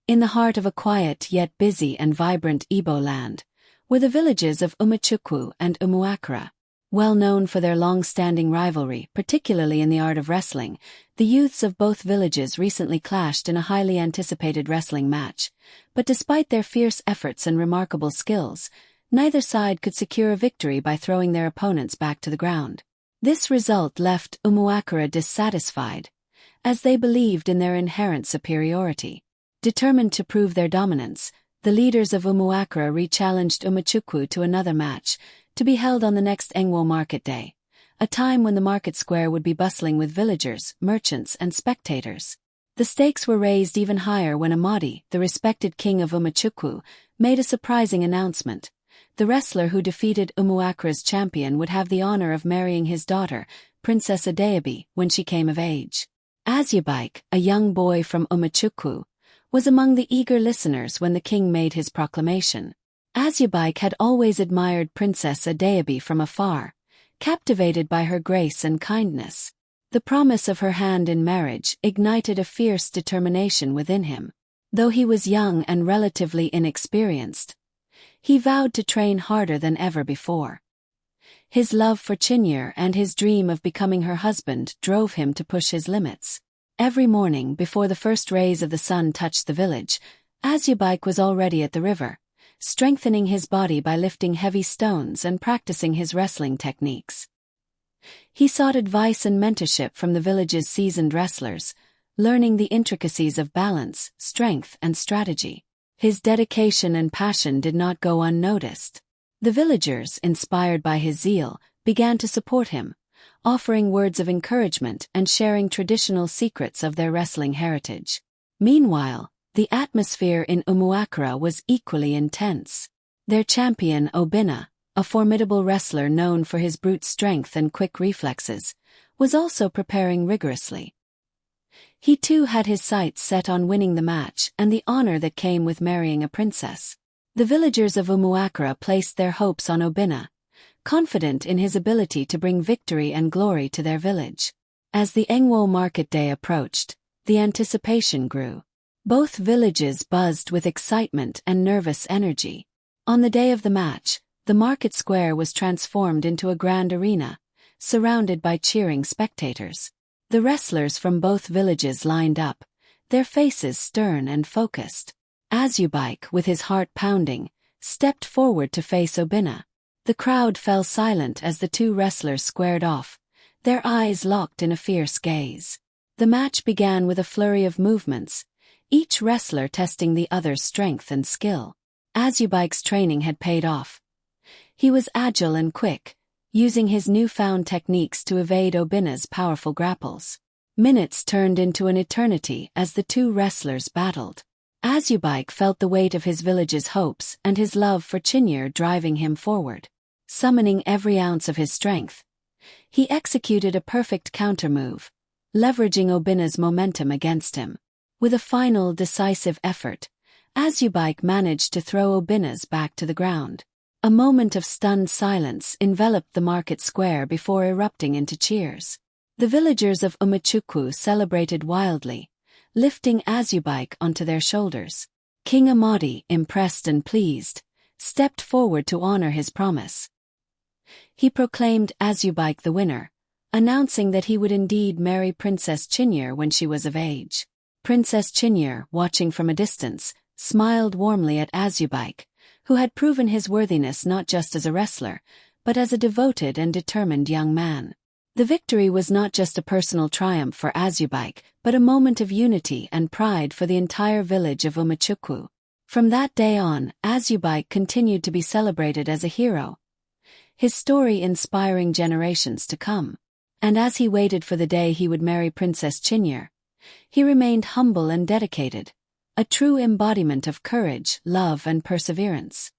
In the heart of a quiet yet busy and vibrant Igbo land were the villages of Umuchukwiu and Umuachara. Well known for their long-standing rivalry, particularly in the art of wrestling, the youths of both villages recently clashed in a highly anticipated wrestling match. But despite their fierce efforts and remarkable skills, neither side could secure a victory by throwing their opponents back to the ground. This result left Umuachara dissatisfied, as they believed in their inherent superiority. Determined to prove their dominance, the leaders of Umuachara re-challenged Umuchukwiu to another match, to be held on the next Engwo market day, a time when the market square would be bustling with villagers, merchants, and spectators. The stakes were raised even higher when Amadi, the respected king of Umuchukwiu, made a surprising announcement. The wrestler who defeated Umuachara's champion would have the honor of marrying his daughter, Princess Adeobi, when she came of age. AZUBUIKE, a young boy from Umuchukwiu, was among the eager listeners when the king made his proclamation. AZUBUIKE had always admired Princess Adeobi from afar, captivated by her grace and kindness. The promise of her hand in marriage ignited a fierce determination within him. Though he was young and relatively inexperienced, he vowed to train harder than ever before. His love for Chinyere and his dream of becoming her husband drove him to push his limits. Every morning before the first rays of the sun touched the village, AZUBUIKE was already at the river, strengthening his body by lifting heavy stones and practicing his wrestling techniques. He sought advice and mentorship from the village's seasoned wrestlers, learning the intricacies of balance, strength, and strategy. His dedication and passion did not go unnoticed. The villagers, inspired by his zeal, began to support him, offering words of encouragement and sharing traditional secrets of their wrestling heritage. Meanwhile, the atmosphere in Umuachara was equally intense. Their champion Obinna, a formidable wrestler known for his brute strength and quick reflexes, was also preparing rigorously. He too had his sights set on winning the match and the honor that came with marrying a princess. The villagers of Umuachara placed their hopes on Obinna, confident in his ability to bring victory and glory to their village. As the Engwo market day approached, the anticipation grew. Both villages buzzed with excitement and nervous energy. On the day of the match, the market square was transformed into a grand arena, surrounded by cheering spectators. The wrestlers from both villages lined up, their faces stern and focused. AZUBUIKE, with his heart pounding, stepped forward to face Obinna. The crowd fell silent as the two wrestlers squared off, their eyes locked in a fierce gaze. The match began with a flurry of movements, each wrestler testing the other's strength and skill. AZUBUIKE's training had paid off. He was agile and quick, using his newfound techniques to evade Obinna's powerful grapples. Minutes turned into an eternity as the two wrestlers battled. AZUBUIKE felt the weight of his village's hopes and his love for Chinyere driving him forward. Summoning every ounce of his strength, he executed a perfect counter-move, leveraging Obinna's momentum against him. With a final decisive effort, AZUBUIKE managed to throw Obinna's back to the ground. A moment of stunned silence enveloped the market square before erupting into cheers. The villagers of Umuchukwu celebrated wildly, lifting AZUBUIKE onto their shoulders. King Amadi, impressed and pleased, stepped forward to honor his promise. He proclaimed AZUBUIKE the winner, announcing that he would indeed marry Princess Chinyere when she was of age. Princess Chinyere, watching from a distance, smiled warmly at AZUBUIKE, who had proven his worthiness not just as a wrestler, but as a devoted and determined young man. The victory was not just a personal triumph for AZUBUIKE, but a moment of unity and pride for the entire village of Umuchukwu. From that day on, AZUBUIKE continued to be celebrated as a hero, his story inspiring generations to come. And as he waited for the day he would marry Princess Chinyere, he remained humble and dedicated, a true embodiment of courage, love, and perseverance.